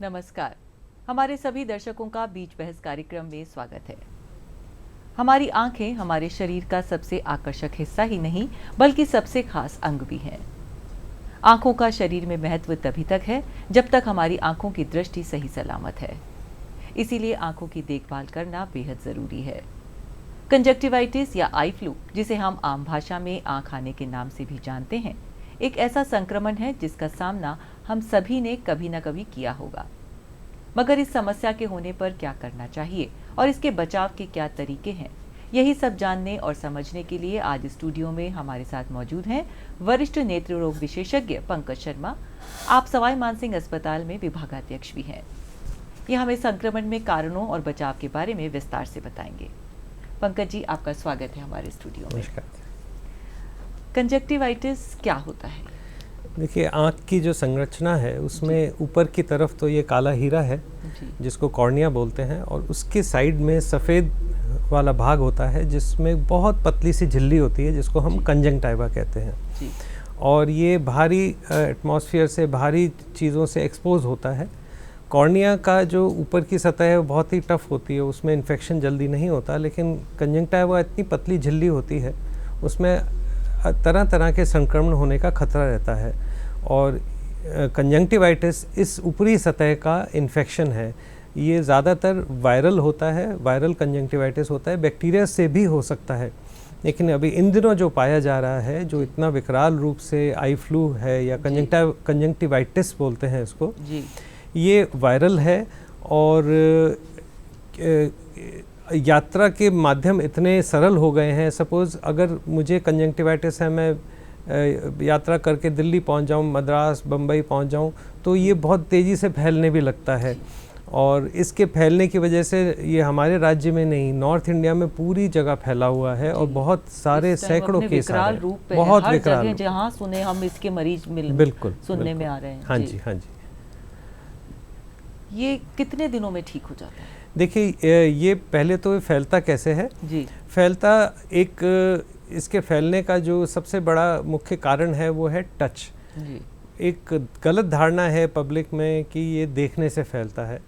नमस्कार। हमारे सभी दर्शकों का बीच बहस कार्यक्रम में स्वागत है। हमारी आंखें हमारे शरीर का सबसे आकर्षक हिस्सा ही नहीं बल्कि सबसे खास अंग भी हैं। आंखों का शरीर में महत्व तभी तक है जब तक हमारी आंखों की दृष्टि सही सलामत है। इसीलिए आंखों की देखभाल करना बेहद जरूरी है। कंजक्टिवाइटिस या आई फ्लू, जिसे हम आम भाषा में आंख आने के नाम से भी जानते हैं, एक ऐसा संक्रमण है जिसका सामना हम सभी ने कभी न कभी किया होगा। मगर इस समस्या के होने पर क्या करना चाहिए और इसके बचाव के क्या तरीके हैं, यही सब जानने और समझने के लिए आज स्टूडियो में हमारे साथ मौजूद हैं वरिष्ठ नेत्र रोग विशेषज्ञ पंकज शर्मा। आप सवाई मानसिंह अस्पताल में विभागाध्यक्ष भी हैं। ये हमें संक्रमण में कारणों और बचाव के बारे में विस्तार से बताएंगे। पंकज जी, आपका स्वागत है हमारे स्टूडियो में। कंजक्टिवाइटिस क्या होता है? देखिए, आँख की जो संरचना है उसमें ऊपर की तरफ तो ये काला हीरा है जिसको कॉर्निया बोलते हैं, और उसके साइड में सफ़ेद वाला भाग होता है जिसमें बहुत पतली सी झिल्ली होती है जिसको हम कंजंक्टिवा कहते हैं। और ये भारी एटमॉस्फेयर से, भारी चीज़ों से एक्सपोज होता है। कॉर्निया का जो ऊपर की सतह है वो बहुत ही टफ होती है, उसमें इन्फेक्शन जल्दी नहीं होता, लेकिन कंजंक्टिवा इतनी पतली झिल्ली होती है उसमें तरह तरह के संक्रमण होने का खतरा रहता है। और कंजंक्टिवाइटिस इस ऊपरी सतह का इन्फेक्शन है। ये ज़्यादातर वायरल होता है, वायरल कंजंक्टिवाइटिस होता है, बैक्टीरिया से भी हो सकता है। लेकिन अभी इन दिनों जो पाया जा रहा है, जो इतना विकराल रूप से आई फ्लू है या कंजंक्टिवाइटिस बोलते हैं इसको, ये वायरल है। और यात्रा के माध्यम इतने सरल हो गए हैं। सपोज़ अगर मुझे कंजंक्टिवाइटिस है, मैं यात्रा करके दिल्ली पहुंच जाऊं, मद्रास, बम्बई पहुंच जाऊं, तो ये बहुत तेज़ी से फैलने भी लगता है। और इसके फैलने की वजह से ये हमारे राज्य में नहीं, नॉर्थ इंडिया में पूरी जगह फैला हुआ है और बहुत सारे सैकड़ों केस आ रहे हैं। बहुत विकराल, जहाँ सुने हम इसके मरीज बिल्कुल सुनने में आ रहे हैं। हाँ जी, हाँ जी। ये कितने दिनों में ठीक हो जाता है? देखिए, ये पहले तो फैलता कैसे है जी। फैलता, एक इसके फैलने का जो सबसे बड़ा मुख्य कारण है वो है टच जी। एक गलत धारणा है पब्लिक में कि ये देखने से फैलता है।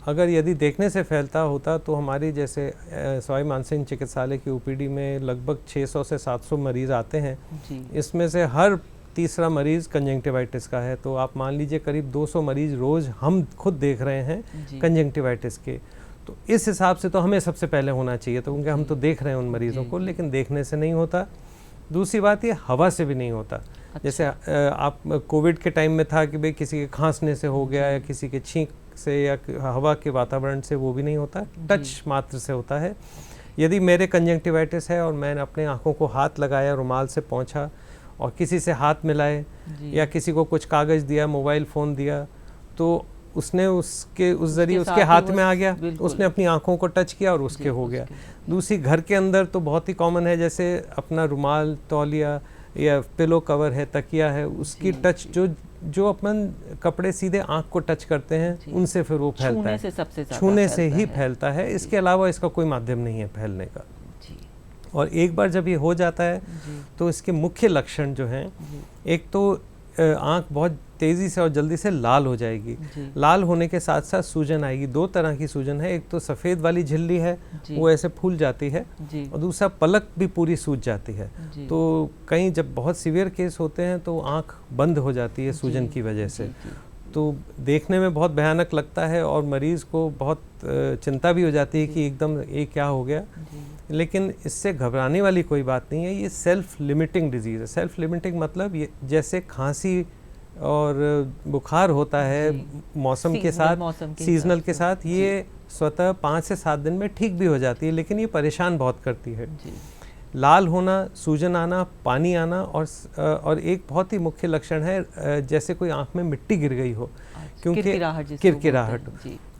अगर यदि देखने से फैलता होता तो हमारी जैसे सवाई मानसिंह चिकित्सालय की ओपीडी में लगभग 600 से 700 मरीज़ आते हैं जी। इसमें से हर तीसरा मरीज़ कंजंक्टिवाइटिस का है। तो आप मान लीजिए करीब 200 मरीज़ रोज़ हम खुद देख रहे हैं कंजंक्टिवाइटिस के। तो इस हिसाब से तो हमें सबसे पहले होना चाहिए, तो क्योंकि हम तो देख रहे हैं उन मरीज़ों को, लेकिन देखने से नहीं होता। दूसरी बात, ये हवा से भी नहीं होता। जैसे आप कोविड के टाइम में था कि भाई किसी के खांसने से हो गया या किसी के छींक से या हवा के वातावरण से, वो भी नहीं होता। टच मात्र से होता है। यदि मेरे कंजंक्टिवाइटिस है और मैंने अपने आँखों को हाथ लगाया, रुमाल से पोंछा और किसी से हाथ मिलाए या किसी को कुछ कागज़ दिया, मोबाइल फ़ोन दिया, तो उसने उस जरिए उसके हाथ में आ गया, उसने अपनी आंखों को टच किया और उसके हो गया। दूसरी, घर के अंदर तो बहुत ही कॉमन है, जैसे अपना रुमाल, तौलिया या पिलो कवर है, तकिया है, उसकी टच जो अपन कपड़े सीधे आंख को टच करते हैं उनसे फिर वो फैलता है। छूने से ही फैलता है। इसके अलावा इसका कोई माध्यम नहीं है फैलने का। और एक बार जब ये हो जाता है तो इसके मुख्य लक्षण जो हैं, एक तो आँख बहुत तेज़ी से और जल्दी से लाल हो जाएगी। लाल होने के साथ साथ सूजन आएगी। दो तरह की सूजन है, एक तो सफ़ेद वाली झिल्ली है, वो ऐसे फूल जाती है, और दूसरा पलक भी पूरी सूज जाती है। तो कहीं जब बहुत सीवियर केस होते हैं तो आँख बंद हो जाती है सूजन की वजह से। तो देखने में बहुत भयानक लगता है और मरीज़ को बहुत चिंता भी हो जाती है कि एकदम ये क्या हो गया। लेकिन इससे घबराने वाली कोई बात नहीं है। ये सेल्फ लिमिटिंग डिजीज़ है। सेल्फ लिमिटिंग मतलब ये जैसे खांसी और बुखार होता है मौसम के साथ, सीजनल के साथ, ये स्वतः 5 से 7 दिन में ठीक भी हो जाती है, लेकिन ये परेशान बहुत करती है। लाल होना, सूजन आना, पानी आना, और एक बहुत ही मुख्य लक्षण है जैसे कोई आंख में मिट्टी गिर गई हो, क्योंकि किरकिराहट।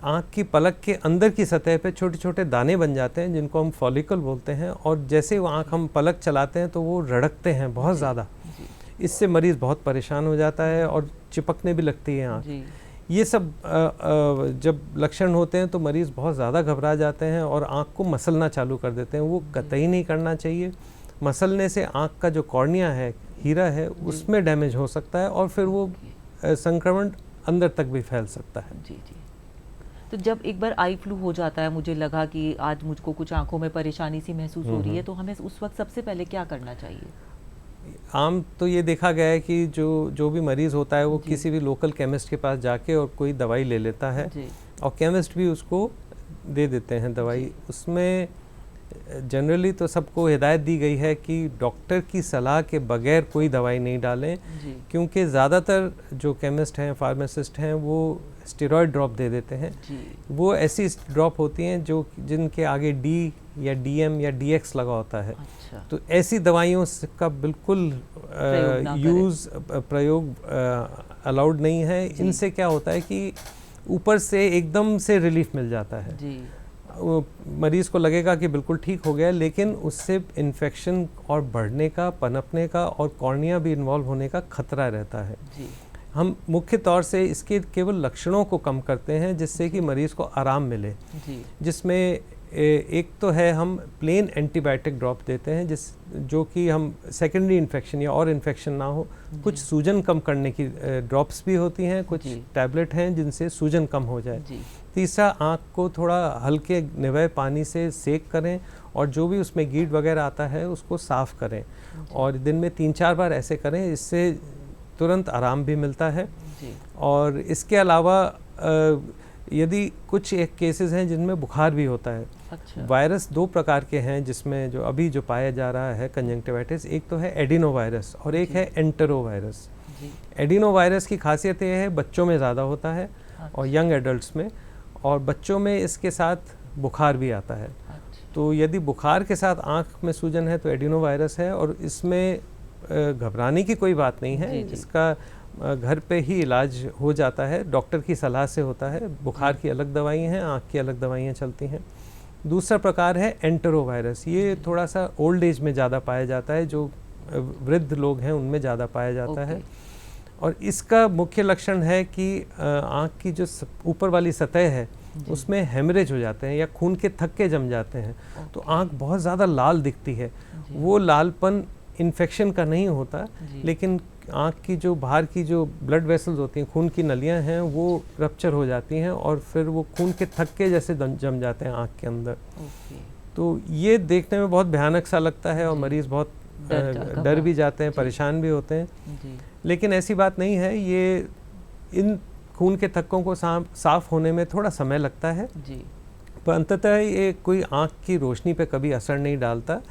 आँख की पलक के अंदर की सतह पे छोटे छोटे दाने बन जाते हैं जिनको हम फॉलिकल बोलते हैं, और जैसे वो आँख हम पलक चलाते हैं तो वो रड़कते हैं बहुत ज़्यादा। इससे मरीज़ बहुत परेशान हो जाता है और चिपकने भी लगती है आँख। ये सब जब लक्षण होते हैं तो मरीज़ बहुत ज़्यादा घबरा जाते हैं और आँख को मसलना चालू कर देते हैं। वो कतई नहीं करना चाहिए। मसलने से आँख का जो कॉर्निया है, हीरा है, उसमें डैमेज हो सकता है और फिर वो संक्रमण अंदर तक भी फैल सकता है। तो जब एक बार आई फ्लू हो जाता है, मुझे लगा कि आज मुझको कुछ आंखों में परेशानी सी महसूस हो रही है, तो हमें उस वक्त सबसे पहले क्या करना चाहिए? आम तो ये देखा गया है कि जो भी मरीज़ होता है वो किसी भी लोकल केमिस्ट के पास जाके और कोई दवाई ले लेता है और केमिस्ट भी उसको दे देते हैं दवाई। उसमें जनरली तो सबको हिदायत दी गई है कि डॉक्टर की सलाह के बगैर कोई दवाई नहीं डालें, क्योंकि ज़्यादातर जो केमिस्ट हैं, फार्मासिस्ट हैं, वो स्टेरॉयड ड्रॉप दे देते हैं। वो ऐसी ड्रॉप होती हैं जिनके आगे डी या डीएम या डीएक्स लगा होता है। अच्छा। तो ऐसी दवाइयों का बिल्कुल प्रयोग अलाउड नहीं है। इनसे क्या होता है कि ऊपर से एकदम से रिलीफ मिल जाता है, मरीज़ को लगेगा कि बिल्कुल ठीक हो गया, लेकिन उससे इन्फेक्शन और बढ़ने का, पनपने का और कॉर्निया भी इन्वॉल्व होने का खतरा रहता है। हम मुख्य तौर से इसके केवल लक्षणों को कम करते हैं जिससे कि मरीज़ को आराम मिले, जिसमें एक तो है हम प्लेन एंटीबायोटिक ड्रॉप देते हैं जो कि हम सेकेंडरी इन्फेक्शन या और इन्फेक्शन ना हो, कुछ सूजन कम करने की ड्रॉप्स भी होती हैं, कुछ टैबलेट हैं जिनसे सूजन कम हो जाए। तीसरा, आँख को थोड़ा हल्के निवय पानी से सेक करें और जो भी उसमें गीट वगैरह आता है उसको साफ़ करें और दिन में 3-4 बार ऐसे करें, इससे तुरंत आराम भी मिलता है। और इसके अलावा यदि कुछ एक केसेस हैं जिनमें बुखार भी होता है। अच्छा। वायरस 2 प्रकार के हैं जिसमें जो पाया जा रहा है कंजंक्टिवाइटिस, एक तो है एडिनो वायरस और एक है एंटेरो वायरस। एडिनो वायरस की खासियत ये है बच्चों में ज़्यादा होता है और यंग एडल्ट्स में, और बच्चों में इसके साथ बुखार भी आता है। तो यदि बुखार के साथ आँख में सूजन है तो एडिनो वायरस है, और इसमें घबराने की कोई बात नहीं है। इसका घर पे ही इलाज हो जाता है, डॉक्टर की सलाह से होता है। बुखार की अलग दवाइयाँ हैं, आँख की अलग दवाइयाँ चलती हैं। दूसरा प्रकार है एंटेरो वायरस। ये थोड़ा सा ओल्ड एज में ज़्यादा पाया जाता है, जो वृद्ध लोग हैं उनमें ज़्यादा पाया जाता है। और इसका मुख्य लक्षण है कि आँख की जो ऊपर वाली सतह है उसमें हेमरेज हो जाते हैं या खून के थक्के जम जाते हैं, तो आँख बहुत ज़्यादा लाल दिखती है। वो लालपन इन्फेक्शन का नहीं होता, लेकिन आँख की जो बाहर की जो ब्लड वेसल्स होती हैं, खून की नलियाँ हैं, वो रप्चर हो जाती हैं और फिर वो खून के थक्के जैसे जम जाते हैं आँख के अंदर। तो ये देखने में बहुत भयानक सा लगता है और मरीज़ बहुत डर भी जाते हैं, परेशान भी होते हैं। लेकिन ऐसी बात नहीं है, ये इन खून के थक्कों को साफ होने में थोड़ा समय लगता है, पर अंततः ये कोई आँख की रोशनी पे कभी असर नहीं डालता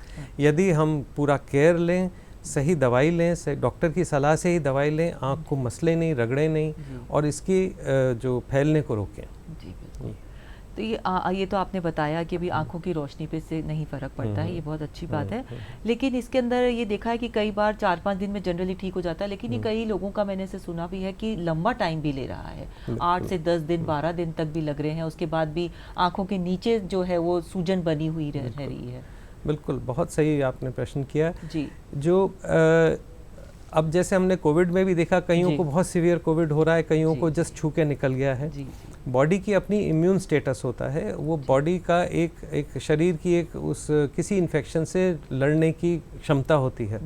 यदि हम पूरा केयर लें, सही दवाई लें, डॉक्टर की सलाह से ही दवाई लें, आँख को मसले नहीं, रगड़े नहीं और इसकी जो फैलने को रोकें। तो ये तो आपने बताया कि अभी आंखों की रोशनी पे से नहीं फ़र्क पड़ता है, ये बहुत अच्छी बात है। लेकिन इसके अंदर ये देखा है कि कई बार 4-5 दिन में जनरली ठीक हो जाता है, लेकिन ये कई लोगों का मैंने से सुना भी है कि लंबा टाइम भी ले रहा है, 8 से 10 दिन 12 दिन तक भी लग रहे हैं, उसके बाद भी आंखों के नीचे जो है वो सूजन बनी हुई रह रही है। बिल्कुल, बहुत सही आपने प्रश्न किया जी। जो अब जैसे हमने कोविड में भी देखा, कईयों को बहुत सीवियर कोविड हो रहा है, कईयों को जस्ट छू के निकल गया है। बॉडी की अपनी इम्यून स्टेटस होता है, वो बॉडी का एक शरीर की एक उस किसी इन्फेक्शन से लड़ने की क्षमता होती है।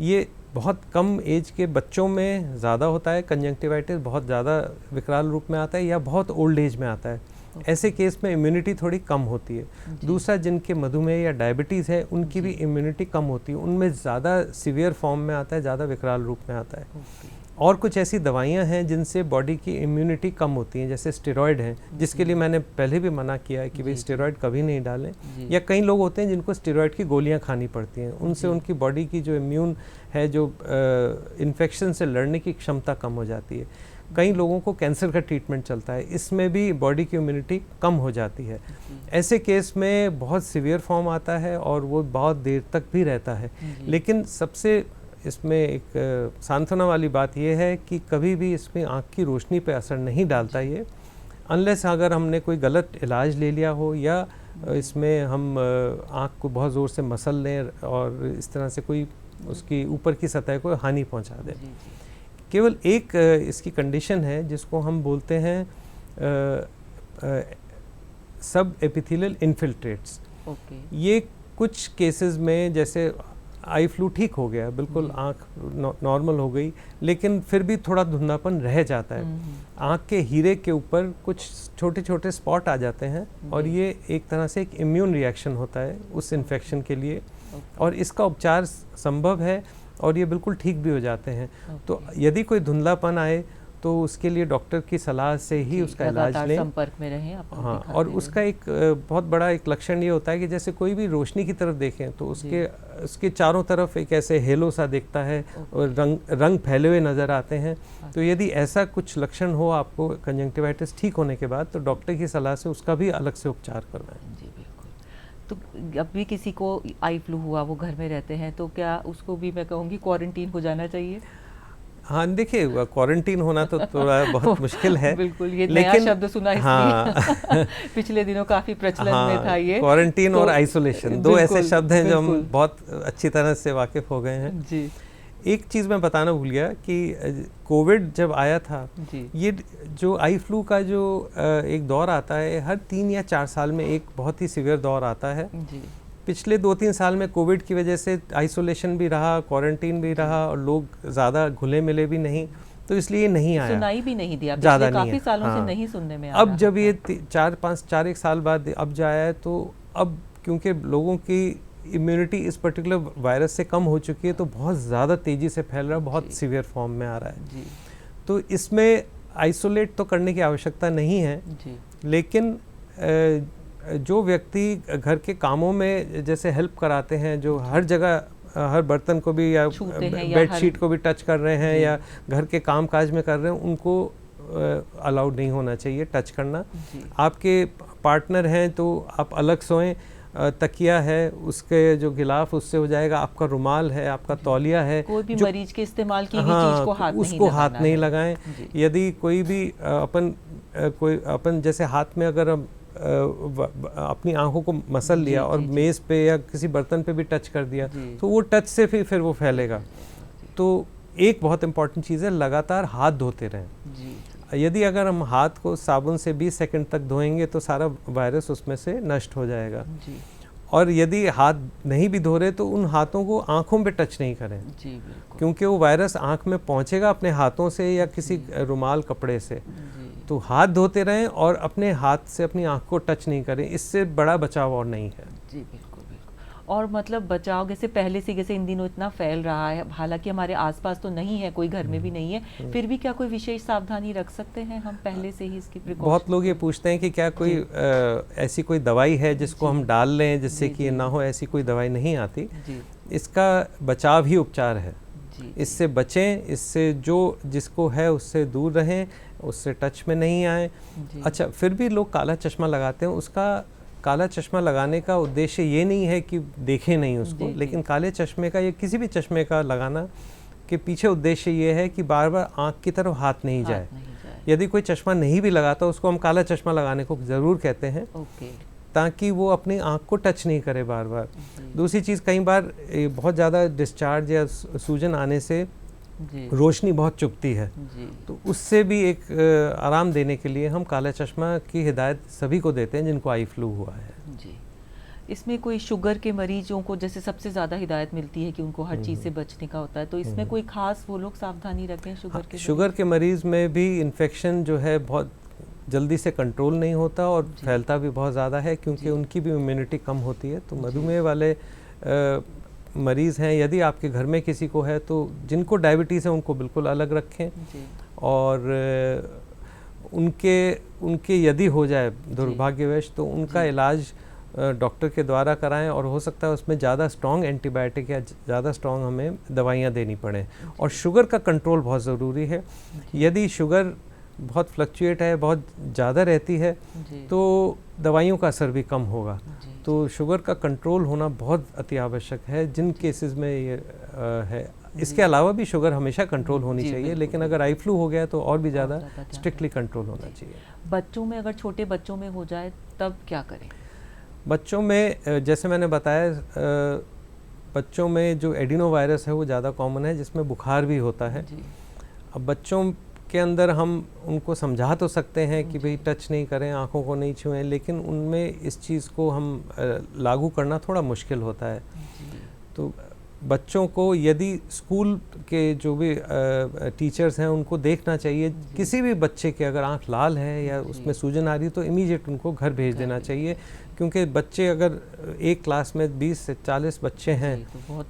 ये बहुत कम एज के बच्चों में ज़्यादा होता है कंजंक्टिवाइटिस, बहुत ज़्यादा विकराल रूप में आता है या बहुत ओल्ड एज में आता है। ऐसे केस में इम्यूनिटी थोड़ी कम होती है। दूसरा, जिनके मधुमेह या डायबिटीज़ है उनकी भी इम्यूनिटी कम होती है, उनमें ज़्यादा सीवियर फॉर्म में आता है, ज़्यादा विकराल रूप में आता है। और कुछ ऐसी दवाइयां हैं जिनसे बॉडी की इम्यूनिटी कम होती हैं, जैसे स्टेरॉयड हैं, जिसके लिए मैंने पहले भी मना किया है कि भाई स्टेरॉयड कभी नहीं डालें। या कई लोग होते हैं जिनको स्टेरॉयड की गोलियां खानी पड़ती हैं, उनसे उनकी बॉडी की जो इम्यून है, जो इन्फेक्शन से लड़ने की क्षमता कम हो जाती है। कई लोगों को कैंसर का ट्रीटमेंट चलता है, इसमें भी बॉडी की इम्यूनिटी कम हो जाती है। ऐसे केस में बहुत सीवियर फॉर्म आता है और वो बहुत देर तक भी रहता है। लेकिन सबसे इसमें एक सांत्वना वाली बात यह है कि कभी भी इसमें आँख की रोशनी पे असर नहीं डालता ये, अनलेस अगर हमने कोई गलत इलाज ले लिया हो या इसमें हम आँख को बहुत ज़ोर से मसल लें और इस तरह से कोई उसकी ऊपर की सतह को हानि पहुँचा दें। केवल एक इसकी कंडीशन है जिसको हम बोलते हैं सब एपिथेलियल इन्फिल्ट्रेट्स। ये कुछ केसेस में, जैसे आई फ्लू ठीक हो गया, बिल्कुल आँख नॉर्मल हो गई, लेकिन फिर भी थोड़ा धुंधलापन रह जाता है। आँख के हीरे के ऊपर कुछ छोटे छोटे स्पॉट आ जाते हैं और ये एक तरह से एक इम्यून रिएक्शन होता है उस इन्फेक्शन के लिए, और इसका उपचार संभव है और ये बिल्कुल ठीक भी हो जाते हैं। तो यदि कोई धुंधलापन आए तो उसके लिए डॉक्टर की सलाह से ही उसका इलाज लें, संपर्क में रहें। हाँ, और उसका एक बहुत बड़ा एक लक्षण ये होता है कि जैसे कोई भी रोशनी की तरफ देखें तो उसके चारों तरफ एक ऐसे हेलो सा दिखता है और रंग फैले हुए नज़र आते हैं। तो यदि ऐसा कुछ लक्षण हो आपको कंजंक्टिवाइटिस ठीक होने के बाद, तो डॉक्टर की सलाह से उसका भी अलग से उपचार करवाएं। जी बिल्कुल। तो अब भी किसी को आई फ्लू हुआ, वो घर में रहते हैं, तो क्या उसको भी मैं कहूँगी क्वारंटीन हो जाना चाहिए? हाँ, देखिए क्वारंटीन होना तो थोड़ा बहुत मुश्किल है। बिल्कुल, ये नया शब्द सुना इसलिए। हाँ पिछले दिनों काफी प्रचलन में था ये क्वारंटीन और आइसोलेशन, दो ऐसे शब्द हैं जो हम बहुत अच्छी तरह से वाकिफ हो गए हैं जी। एक चीज़ मैं बताना भूल गया कि कोविड जब आया था, ये जो आई फ्लू का जो एक दौर आता है, हर 3 या 4 साल में एक बहुत ही सीवियर दौर आता है जी। पिछले 2-3 साल में कोविड की वजह से आइसोलेशन भी रहा, क्वारंटीन भी रहा और लोग ज़्यादा घुले मिले भी नहीं, तो इसलिए नहीं आया, सुनाई भी नहीं दिया ज़्यादा नहीं, काफ़ी सालों से नहीं सुनने में आ अब जब ये 4-1 साल बाद अब जो आया है, तो अब क्योंकि लोगों की इम्यूनिटी इस पर्टिकुलर वायरस से कम हो चुकी है, तो बहुत ज़्यादा तेज़ी से फैल रहा है, बहुत सीवियर फॉर्म में आ रहा है जी। तो इसमें आइसोलेट तो करने की आवश्यकता नहीं है जी। लेकिन जो व्यक्ति घर के कामों में जैसे हेल्प कराते हैं, जो हर जगह हर बर्तन को भी या बेडशीट को भी टच कर रहे हैं या घर के काम काज में कर रहे हैं, उनको अलाउड नहीं होना चाहिए टच करना। आपके पार्टनर हैं तो आप अलग सोएं, तकिया है उसके जो गिलाफ उससे हो जाएगा, आपका रुमाल है, आपका तौलिया है, कोई भी मरीज के इस्तेमाल की हुई चीज को उसको हाथ नहीं लगाएं। यदि कोई भी अपन जैसे हाथ में अगर हम अपनी आंखों को मसल लिया और मेज़ पे या किसी बर्तन पे भी टच कर दिया, तो वो टच से फिर वो फैलेगा। तो एक बहुत इम्पॉर्टेंट चीज़ है, लगातार हाथ धोते रहें। यदि अगर हम हाथ को साबुन से 20 सेकंड तक धोएंगे तो सारा वायरस उसमें से नष्ट हो जाएगा जी। और यदि हाथ नहीं भी धो रहे तो उन हाथों को आंखों पे टच नहीं करें जी, क्योंकि वो वायरस आंख में पहुंचेगा अपने हाथों से या किसी रुमाल कपड़े से। तो हाथ धोते रहें और अपने हाथ से अपनी आंख को टच नहीं करें, इससे बड़ा बचाव और नहीं है जी। बिल्कुल बिल्कुल। और मतलब बचाव जैसे पहले से जैसे इन दिनों इतना फैल रहा है, हालांकि हमारे आसपास तो नहीं है, कोई घर में भी नहीं है, फिर भी क्या कोई विशेष सावधानी रख सकते हैं हम पहले से ही इसकी प्रिकॉशन? बहुत लोग ये पूछते हैं कि क्या कोई ऐसी कोई दवाई है जिसको हम डाल लें जिससे कि ना हो, ऐसी कोई दवाई नहीं आती। इसका बचाव ही उपचार है, इससे बचें, इससे जो जिसको है उससे दूर रहें, उससे टच में नहीं आए। अच्छा, फिर भी लोग काला चश्मा लगाते हैं, उसका काला चश्मा लगाने का उद्देश्य ये नहीं है कि देखें नहीं उसको, लेकिन काले चश्मे का या किसी भी चश्मे का लगाना के पीछे उद्देश्य ये है कि बार बार आँख की तरफ हाथ नहीं जाए। यदि कोई चश्मा नहीं भी लगाता उसको हम काला चश्मा लगाने को ज़रूर कहते हैं, ताकि वो अपनी आँख को टच नहीं करे बार बार। दूसरी चीज़, कई बार बहुत ज़्यादा डिस्चार्ज या सूजन आने से रोशनी बहुत चुभती है, तो उससे भी एक आराम देने के लिए हम काला चश्मा की हिदायत सभी को देते हैं जिनको आई फ्लू हुआ है जी। इसमें कोई शुगर के मरीजों को जैसे सबसे ज़्यादा हिदायत मिलती है कि उनको हर चीज़ से बचने का होता है, तो इसमें कोई खास वो लोग सावधानी रखें शुगर के मरीज़ में भी इन्फेक्शन जो है बहुत जल्दी से कंट्रोल नहीं होता और फैलता भी बहुत ज़्यादा है, क्योंकि उनकी भी इम्यूनिटी कम होती है। तो मधुमेह वाले मरीज़ हैं, यदि आपके घर में किसी को है तो जिनको डायबिटीज़ है उनको बिल्कुल अलग रखें, और उनके यदि हो जाए दुर्भाग्यवश तो उनका इलाज डॉक्टर के द्वारा कराएं, और हो सकता है उसमें ज़्यादा स्ट्रॉन्ग एंटीबायोटिक या ज़्यादा स्ट्रॉन्ग हमें दवाइयाँ देनी पड़ें। और शुगर का कंट्रोल बहुत ज़रूरी है। यदि शुगर बहुत फ्लक्चुएट है, बहुत ज़्यादा रहती है, तो दवाइयों का असर भी कम होगा। तो शुगर का कंट्रोल होना बहुत अति आवश्यक है जिन केसेस में ये है। इसके अलावा भी शुगर हमेशा कंट्रोल होनी चाहिए, लेकिन अगर आई फ्लू हो गया तो और भी ज़्यादा स्ट्रिक्टली कंट्रोल होना चाहिए। बच्चों में, अगर छोटे बच्चों में हो जाए तब क्या करें? बच्चों में जैसे मैंने बताया, बच्चों में जो एडिनो वायरस है वो ज़्यादा कॉमन है, जिसमें बुखार भी होता है। अब बच्चों के अंदर हम उनको समझा तो सकते हैं कि भाई टच नहीं करें, आँखों को नहीं छुएं, लेकिन उनमें इस चीज़ को हम लागू करना थोड़ा मुश्किल होता है। तो बच्चों को यदि स्कूल के जो भी टीचर्स हैं उनको देखना चाहिए, किसी भी बच्चे के अगर आंख लाल है या उसमें सूजन आ रही है तो इमीडिएट उनको घर भेज देना चाहिए, क्योंकि बच्चे अगर एक क्लास में 20 से 40 बच्चे हैं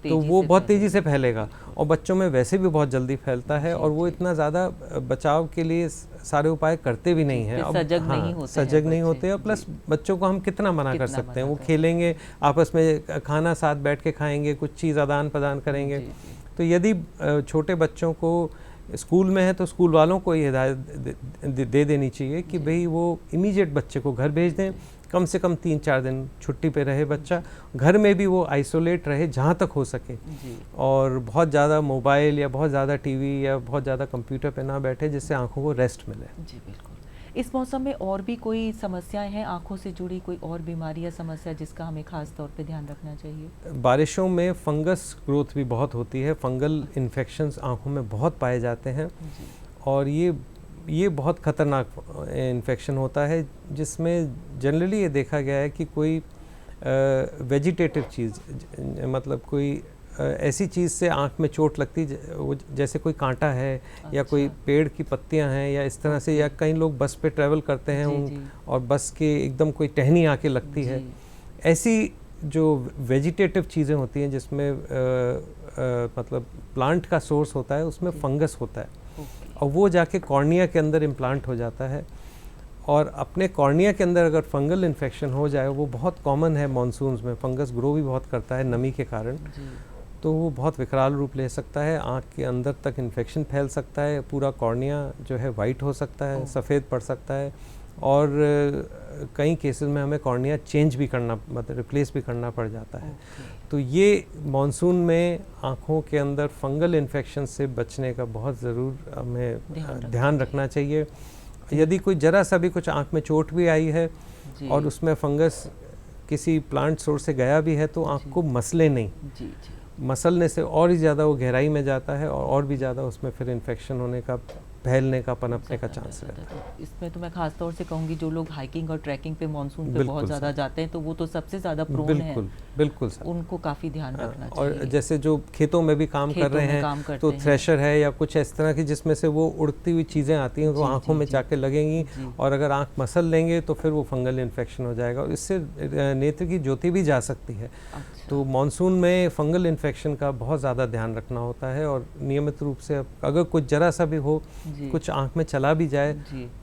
तो वो बहुत तेज़ी से फैलेगा, और बच्चों में वैसे भी बहुत जल्दी फैलता है, और वो इतना ज़्यादा बचाव के लिए सारे उपाय करते भी नहीं हैं, अब सजग नहीं होते और प्लस बच्चों को हम कितना मना कर सकते हैं, वो खेलेंगे, आपस में खाना साथ बैठ के खाएंगे, कुछ चीज़ आदान प्रदान करेंगे। तो यदि छोटे बच्चों को स्कूल में है तो स्कूल वालों को ये हिदायत दे देनी चाहिए कि भाई वो इमीडिएट बच्चे को घर भेज दें, कम से कम 3-4 दिन छुट्टी पे रहे बच्चा, घर में भी वो आइसोलेट रहे जहाँ तक हो सके, और बहुत ज़्यादा मोबाइल या बहुत ज़्यादा टीवी या बहुत ज़्यादा कंप्यूटर पे ना बैठे, जिससे आंखों को रेस्ट मिले। जी बिल्कुल। इस मौसम में और भी कोई समस्याएं हैं आंखों से जुड़ी, कोई और बीमारी या समस्या जिसका हमें खास तौर पे ध्यान रखना चाहिए? बारिशों में फंगस ग्रोथ भी बहुत होती है, फंगल इन्फेक्शंस आंखों में बहुत पाए जाते हैं, और ये बहुत ख़तरनाक इन्फेक्शन होता है, जिसमें जनरली ये देखा गया है कि कोई वेजिटेटिव चीज़, मतलब कोई ऐसी चीज़ से आँख में चोट लगती, जैसे कोई कांटा है, या कोई पेड़ की पत्तियां हैं, या इस तरह से, या कई लोग बस पे ट्रैवल करते हैं और बस के एकदम कोई टहनी आके लगती है, ऐसी जो वेजिटेटिव चीज़ें होती हैं जिसमें मतलब प्लांट का सोर्स होता है, उसमें फंगस होता है, और वो जाके कॉर्निया के अंदर इम्प्लांट हो जाता है, और अपने कॉर्निया के अंदर अगर फंगल इन्फेक्शन हो जाए, वो बहुत कॉमन है मॉनसून्स में, फंगस ग्रो भी बहुत करता है नमी के कारण, तो वो बहुत विकराल रूप ले सकता है, आँख के अंदर तक इन्फेक्शन फैल सकता है, पूरा कॉर्निया जो है वाइट हो सकता है, सफ़ेद पड़ सकता है, और कई केसेस में हमें कॉर्निया चेंज भी करना, मतलब रिप्लेस भी करना पड़ जाता है। तो ये मॉनसून में आँखों के अंदर फंगल इन्फेक्शन से बचने का बहुत ज़रूर हमें ध्यान रखना चाहिए। यदि कोई ज़रा सा भी कुछ आँख में चोट भी आई है और उसमें फंगस किसी प्लांट सोर्स से गया भी है, तो आँख को मसले नहीं, मसलने से और ही ज़्यादा वो गहराई में जाता है, और भी ज़्यादा उसमें फिर इन्फेक्शन होने का, फैलने का, पनपने का चांस रहता है। इसमें तो मैं खास तौर से कहूँगी, जो लोग हाइकिंग और ट्रैकिंग पे मानसून पे बहुत ज़्यादा जाते हैं, तो वो तो सबसे ज़्यादा प्रोन है, बिल्कुल उनको काफ़ी ध्यान रखना चाहिए। और जैसे जो खेतों में भी काम कर रहे हैं, तो थ्रेशर है या कुछ इस तरह की जिसमें से वो उड़ती हुई चीज़ें आती हैं, वो आँखों में जाके लगेंगी, और अगर आँख मसल लेंगे तो फिर वो फंगल इन्फेक्शन हो जाएगा, और इससे नेत्र की ज्योति भी जा सकती है। तो मानसून में फंगल इन्फेक्शन का बहुत ज़्यादा ध्यान रखना होता है, और नियमित रूप से अगर कुछ ज़रा सा भी हो, कुछ आँख में चला भी जाए,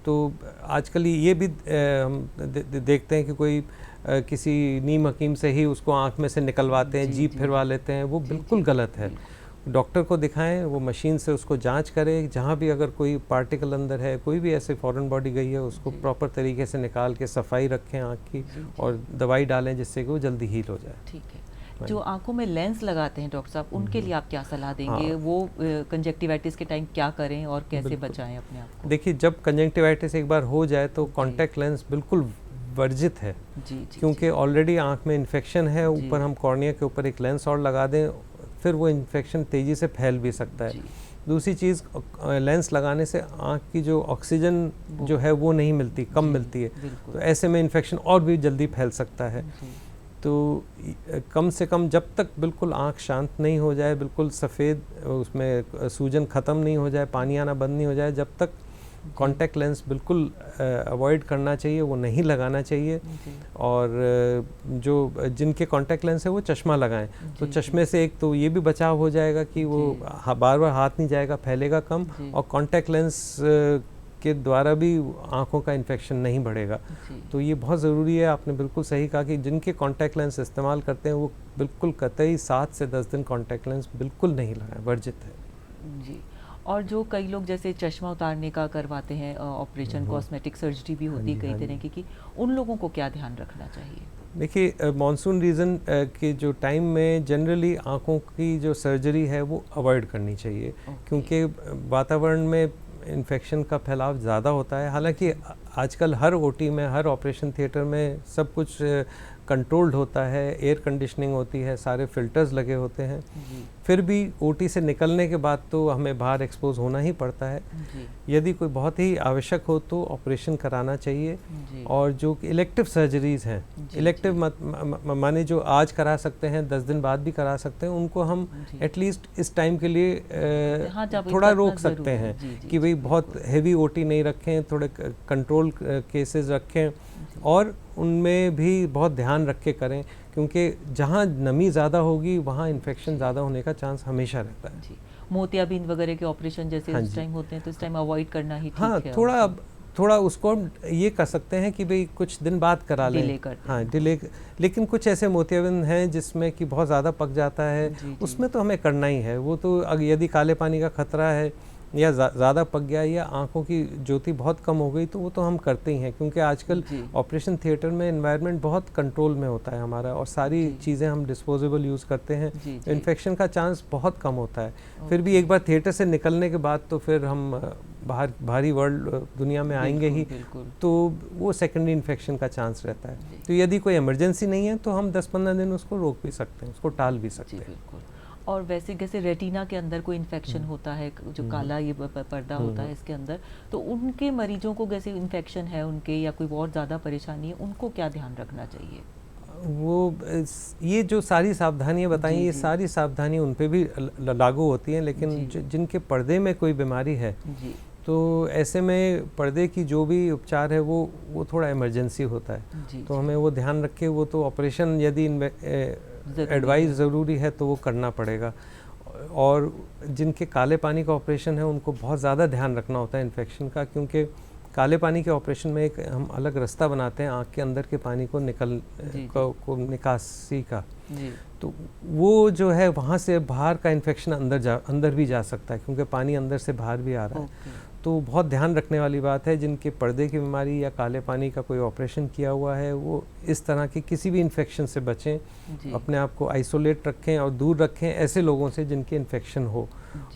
तो आजकल ये भी हम देखते हैं कि कोई किसी नीम हकीम से ही उसको आँख में से निकलवाते हैं, जीभ फिरवा लेते हैं, वो बिल्कुल गलत है। डॉक्टर को दिखाएं, वो मशीन से उसको जांच करे, जहाँ भी अगर कोई पार्टिकल अंदर है, कोई भी ऐसे फॉरेन बॉडी गई है, उसको प्रॉपर तरीके से निकाल के सफाई रखें आँख की, और दवाई डालें जिससे कि वो जल्दी हील हो जाए। ठीक है। जो आंखों में लेंस लगाते हैं डॉक्टर साहब, उनके लिए आप क्या सलाह देंगे? वो कंजक्टिवाइटिस के टाइम क्या करें और कैसे बचाएं अपने आप को? देखिए, जब कंजक्टिवाइटिस एक बार हो जाए तो कॉन्टैक्ट लेंस बिल्कुल वर्जित है, क्योंकि ऑलरेडी आंख में इन्फेक्शन है, ऊपर हम कॉर्निया के ऊपर एक लेंस और लगा दें, फिर वो इन्फेक्शन तेज़ी से फैल भी सकता है। दूसरी चीज़, लेंस लगाने से आँख की जो ऑक्सीजन जो है वो नहीं मिलती, कम मिलती है, तो ऐसे में इन्फेक्शन और भी जल्दी फैल सकता है। तो कम से कम जब तक बिल्कुल आँख शांत नहीं हो जाए, बिल्कुल सफ़ेद, उसमें सूजन ख़त्म नहीं हो जाए, पानी आना बंद नहीं हो जाए, जब तक कॉन्टैक्ट लेंस बिल्कुल अवॉइड करना चाहिए, वो नहीं लगाना चाहिए। और जो जिनके कॉन्टैक्ट लेंस है वो चश्मा लगाएं, तो चश्मे से एक तो ये भी बचाव हो जाएगा कि वो बार बार हाथ नहीं जाएगा, फैलेगा कम, और कॉन्टैक्ट लेंस के द्वारा भी आँखों का इन्फेक्शन नहीं बढ़ेगा। तो ये बहुत ज़रूरी है। आपने बिल्कुल सही कहा कि जिनके कॉन्टैक्ट लेंस इस्तेमाल करते हैं वो बिल्कुल कतई 7 से 10 दिन कॉन्टैक्ट लेंस बिल्कुल नहीं लगाएं, वर्जित है जी। और जो कई लोग जैसे चश्मा उतारने का करवाते हैं ऑपरेशन, कॉस्मेटिक सर्जरी भी होती है कई तरह की, उन लोगों को क्या ध्यान रखना चाहिए? देखिए, मानसून रीज़न के जो टाइम में जनरली आँखों की जो सर्जरी है वो अवॉइड करनी चाहिए, क्योंकि वातावरण में इन्फेक्शन का फैलाव ज़्यादा होता है। हालांकि आजकल हर ओटी में, हर ऑपरेशन थिएटर में सब कुछ कंट्रोल्ड होता है, एयर कंडीशनिंग होती है, सारे फिल्टर्स लगे होते हैं। फिर भी ओटी से निकलने के बाद तो हमें बाहर एक्सपोज होना ही पड़ता है। यदि कोई बहुत ही आवश्यक हो तो ऑपरेशन कराना चाहिए। और जो इलेक्टिव सर्जरीज हैं, इलेक्टिव माने जो आज करा सकते हैं 10 दिन बाद भी करा सकते हैं, उनको हम एटलीस्ट इस टाइम के लिए थोड़ा रोक सकते हैं कि भाई बहुत हेवी ओटी नहीं रखें, थोड़े कंट्रोल केसेस रखें और उनमें भी बहुत ध्यान रख के करें, क्योंकि जहाँ नमी ज़्यादा होगी वहाँ इन्फेक्शन ज़्यादा होने का चांस हमेशा रहता है। जी, मोतियाबिंद वगैरह के ऑपरेशन जैसे इस टाइम होते हैं तो इस टाइम अवॉइड करना ही ठीक है। थोड़ा उसको ये कर सकते हैं कि भाई कुछ दिन बाद करा लें, डिले। लेकिन कुछ ऐसे मोतियाबिंद हैं जिसमें कि बहुत ज़्यादा पक जाता है, उसमें तो हमें करना ही है। वो तो यदि काले पानी का खतरा है या ज़्यादा पक गया या आंखों की ज्योति बहुत कम हो गई तो वो तो हम करते ही हैं, क्योंकि आजकल ऑपरेशन थिएटर में एनवायरनमेंट बहुत कंट्रोल में होता है हमारा और सारी चीज़ें हम डिस्पोजेबल यूज़ करते हैं, इन्फेक्शन का चांस बहुत कम होता है। फिर भी एक बार थिएटर से निकलने के बाद तो फिर हम बाहरी वर्ल्ड दुनिया में आएंगे ही, तो वो सेकेंडरी इन्फेक्शन का चांस रहता है। तो यदि कोई इमरजेंसी नहीं है तो हम 10-15 दिन उसको रोक भी सकते हैं, उसको टाल भी सकते हैं। और वैसे जैसे रेटिना के अंदर कोई इन्फेक्शन होता है, जो काला ये पर्दा होता है इसके अंदर, तो उनके मरीजों को जैसे इन्फेक्शन है उनके या कोई बहुत ज़्यादा परेशानी है, उनको क्या ध्यान रखना चाहिए? वो ये जो सारी सावधानियां बताई, ये सारी सावधानियां उन पे भी लागू होती हैं, लेकिन जिनके पर्दे में कोई बीमारी है तो ऐसे में पर्दे की जो भी उपचार है वो थोड़ा इमरजेंसी होता है। तो हमें वो ध्यान रखे, वो तो ऑपरेशन यदि एडवाइस ज़रूरी है तो वो करना पड़ेगा। और जिनके काले पानी का ऑपरेशन है उनको बहुत ज़्यादा ध्यान रखना होता है इन्फेक्शन का, क्योंकि काले पानी के ऑपरेशन में एक हम अलग रास्ता बनाते हैं आँख के अंदर के पानी को निकासी का। तो वो जो है वहाँ से बाहर का इन्फेक्शन अंदर भी जा सकता है, क्योंकि पानी अंदर से बाहर भी आ रहा है। तो बहुत ध्यान रखने वाली बात है, जिनके पर्दे की बीमारी या काले पानी का कोई ऑपरेशन किया हुआ है वो इस तरह की किसी भी इन्फेक्शन से बचें, अपने आप को आइसोलेट रखें और दूर रखें ऐसे लोगों से जिनके इन्फेक्शन हो।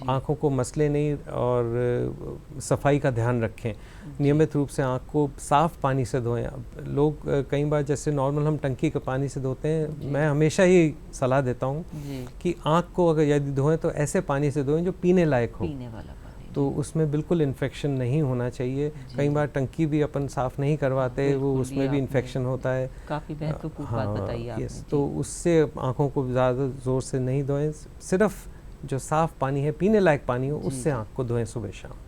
आँखों को मसले नहीं और सफाई का ध्यान रखें, नियमित रूप से आँख को साफ़ पानी से धोएं। लोग कई बार जैसे नॉर्मल हम टंकी के पानी से धोते हैं, मैं हमेशा ही सलाह देता हूँ कि आँख को अगर यदि धोएं तो ऐसे पानी से धोएं जो पीने लायक हो, पीने वाला, तो उसमें बिल्कुल इन्फेक्शन नहीं होना चाहिए। कई बार टंकी भी अपन साफ़ नहीं करवाते, वो उसमें भी इन्फेक्शन होता है। काफ़ी महत्वपूर्ण बात बताई आपने। तो उससे आँखों को ज़्यादा ज़ोर से नहीं धोएं, सिर्फ जो साफ़ पानी है, पीने लायक पानी हो, उससे आँख को धोएं सुबह शाम।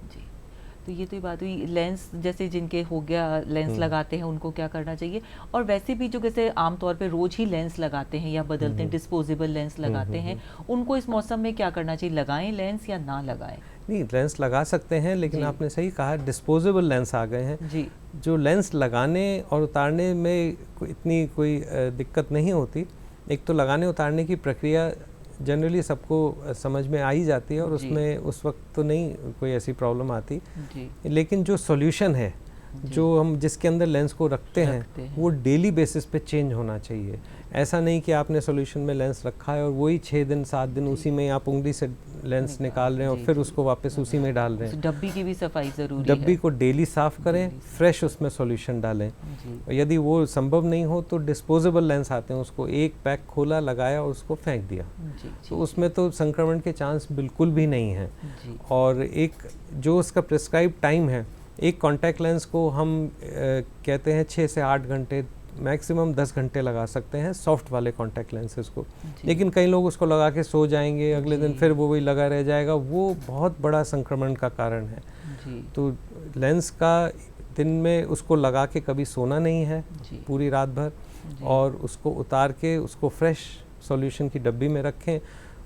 तो ये तो बात हुई लेंस, जैसे जिनके हो गया लेंस लगाते हैं उनको क्या करना चाहिए। और वैसे भी जो जैसे आमतौर पे रोज ही लेंस लगाते हैं या बदलते हैं, डिस्पोजेबल लेंस लगाते हैं, उनको इस मौसम में क्या करना चाहिए? लगाएं लेंस या ना लगाएं? नहीं, लेंस लगा सकते हैं, लेकिन आपने सही कहा डिस्पोजेबल लेंस आ गए हैं जी। जो लेंस लगाने और उतारने में इतनी कोई दिक्कत नहीं होती। एक तो लगाने उतारने की प्रक्रिया जनरली सबको समझ में आ ही जाती है और उसमें उस वक्त तो नहीं कोई ऐसी प्रॉब्लम आती, लेकिन जो सॉल्यूशन है जो हम जिसके अंदर लेंस को रखते हैं वो डेली बेसिस पे चेंज होना चाहिए। ऐसा नहीं कि आपने सॉल्यूशन में लेंस रखा है और वही 6 दिन 7 दिन उसी में आप उंगली से लेंस निकाल रहे हैं और फिर उसको वापस उसी में डाल रहे हैं। डब्बी की भी सफाई ज़रूरी है। डब्बी को डेली साफ़ करें, फ्रेश उसमें सॉल्यूशन डालें। और यदि वो संभव नहीं हो तो डिस्पोजेबल लेंस आते हैं, उसको एक पैक खोला, लगाया और उसको फेंक दिया, तो उसमें तो संक्रमण के चांस बिल्कुल भी नहीं हैं। और एक जो उसका प्रिस्क्राइब टाइम है, एक कॉन्टैक्ट लेंस को हम कहते हैं 6 से 8 घंटे, मैक्सिमम 10 घंटे लगा सकते हैं सॉफ्ट वाले कॉन्टैक्ट लेंसेज को। लेकिन कई लोग उसको लगा के सो जाएंगे, अगले दिन फिर वो वही लगा रह जाएगा, वो बहुत बड़ा संक्रमण का कारण है। तो लेंस का दिन में उसको लगा के कभी सोना नहीं है पूरी रात भर, और उसको उतार के उसको फ्रेश सॉल्यूशन की डब्बी में रखें।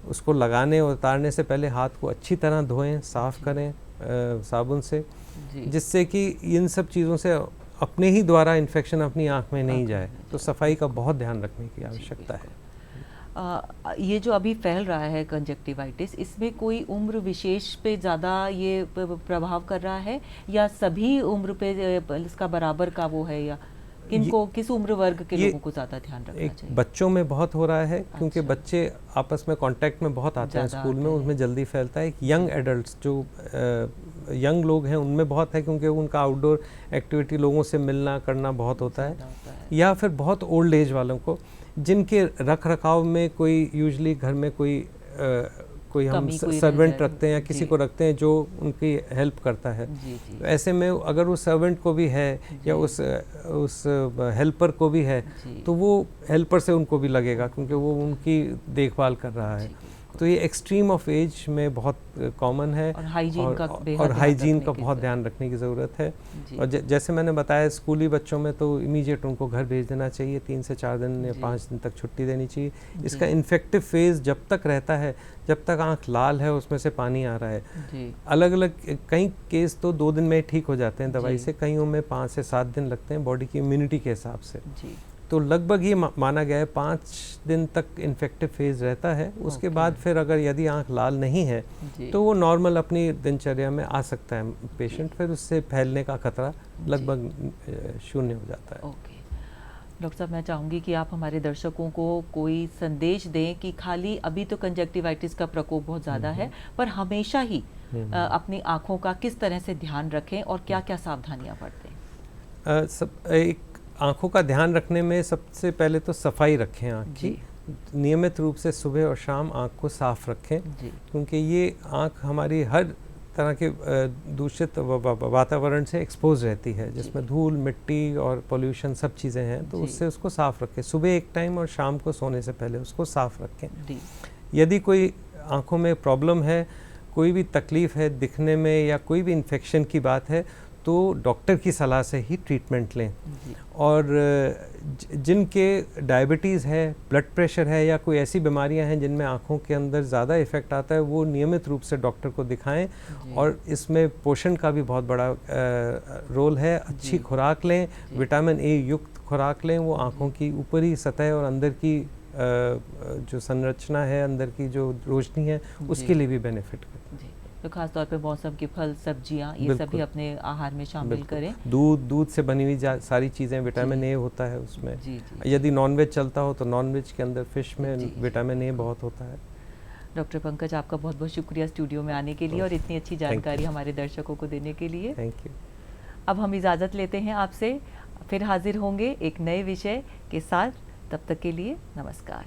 उसको लगाने और उतारने से पहले हाथ को अच्छी तरह धोएं, साफ़ करें साबुन से, जिससे कि इन सब चीज़ों से अपने ही द्वारा इन्फेक्शन अपनी आँख में नहीं जाए। तो सफाई का बहुत ध्यान रखने की आवश्यकता है। ये जो अभी फैल रहा है कंजक्टिवाइटिस, इसमें कोई उम्र विशेष पे ज़्यादा ये प्रभाव कर रहा है या सभी उम्र पे इसका बराबर का वो है, या किनको किस उम्र वर्ग के लोगों को ज़्यादा ध्यान रखना चाहिए? बच्चों में बहुत हो रहा है, क्योंकि बच्चे आपस में कांटेक्ट में बहुत आते हैं स्कूल में, उसमें जल्दी फैलता है। यंग एडल्ट्स जो यंग लोग हैं उनमें बहुत है, क्योंकि उनका आउटडोर एक्टिविटी, लोगों से मिलना करना बहुत होता है। या फिर बहुत ओल्ड एज वालों को, जिनके रख रखाव में कोई यूजली घर में कोई हम सर्वेंट रखते हैं या किसी को रखते हैं जो उनकी हेल्प करता है। तो ऐसे में अगर उस सर्वेंट को भी है या उस हेल्पर को भी है तो वो हेल्पर से उनको भी लगेगा, क्योंकि वो उनकी देखभाल कर रहा है। तो ये एक्सट्रीम ऑफ एज में बहुत कॉमन है और हाइजीन का बहुत ध्यान रखने की ज़रूरत है। और जैसे मैंने बताया, स्कूली बच्चों में तो इमीडिएट उनको घर भेज देना चाहिए, 3 से 4 दिन या 5 दिन तक छुट्टी देनी चाहिए। इसका इन्फेक्टिव फेज़ जब तक रहता है, जब तक आँख लाल है, उसमें से पानी आ रहा है, अलग अलग कई केस तो 2 दिन में ठीक हो जाते हैं दवाई से, कईयों में 5 से 7 दिन लगते हैं बॉडी की इम्यूनिटी के हिसाब से। तो लगभग ये माना गया है 5 दिन तक इन्फेक्टिव फेज रहता है। उसके बाद फिर अगर यदि आंख लाल नहीं है तो वो नॉर्मल अपनी दिनचर्या में आ सकता है पेशेंट, फिर उससे फैलने का खतरा लगभग शून्य हो जाता है। डॉक्टर साहब, मैं चाहूँगी कि आप हमारे दर्शकों को कोई संदेश दें कि खाली अभी तो कंजक्टिवाइटिस का प्रकोप बहुत ज़्यादा है, पर हमेशा ही अपनी आँखों का किस तरह से ध्यान रखें और क्या क्या सावधानियाँ बरतें। आँखों का ध्यान रखने में सबसे पहले तो सफाई रखें आँख की, नियमित रूप से सुबह और शाम आँख को साफ रखें, क्योंकि ये आँख हमारी हर तरह के दूषित वातावरण से एक्सपोज रहती है, जिसमें धूल, मिट्टी और पोल्यूशन सब चीज़ें हैं। तो उससे उसको साफ रखें, सुबह एक टाइम और शाम को सोने से पहले उसको साफ रखें। यदि कोई आँखों में प्रॉब्लम है, कोई भी तकलीफ़ है दिखने में या कोई भी इन्फेक्शन की बात है, तो डॉक्टर की सलाह से ही ट्रीटमेंट लें। और जिनके डायबिटीज़ है, ब्लड प्रेशर है या कोई ऐसी बीमारियां हैं जिनमें आँखों के अंदर ज़्यादा इफ़ेक्ट आता है, वो नियमित रूप से डॉक्टर को दिखाएं। और इसमें पोषण का भी बहुत बड़ा रोल है। अच्छी खुराक लें, विटामिन ए युक्त खुराक लें, वो आँखों की ऊपरी सतह और अंदर की जो संरचना है, अंदर की जो रोशनी है, उसके लिए भी बेनिफिट करती है। तो खास तौर पे मौसम के फल, सब्जियां, ये सभी अपने आहार में शामिल करें। दूध से बनी हुई सारी चीज़ें, विटामिन ए होता है उसमें। यदि नॉनवेज चलता हो तो नॉनवेज के अंदर फिश में विटामिन ए बहुत होता है। डॉक्टर पंकज, आपका बहुत बहुत शुक्रिया स्टूडियो में आने के लिए और इतनी अच्छी जानकारी हमारे दर्शकों को देने के लिए। Thank you. अब हम इजाज़त लेते हैं आपसे, फिर हाजिर होंगे एक नए विषय के साथ। तब तक के लिए नमस्कार।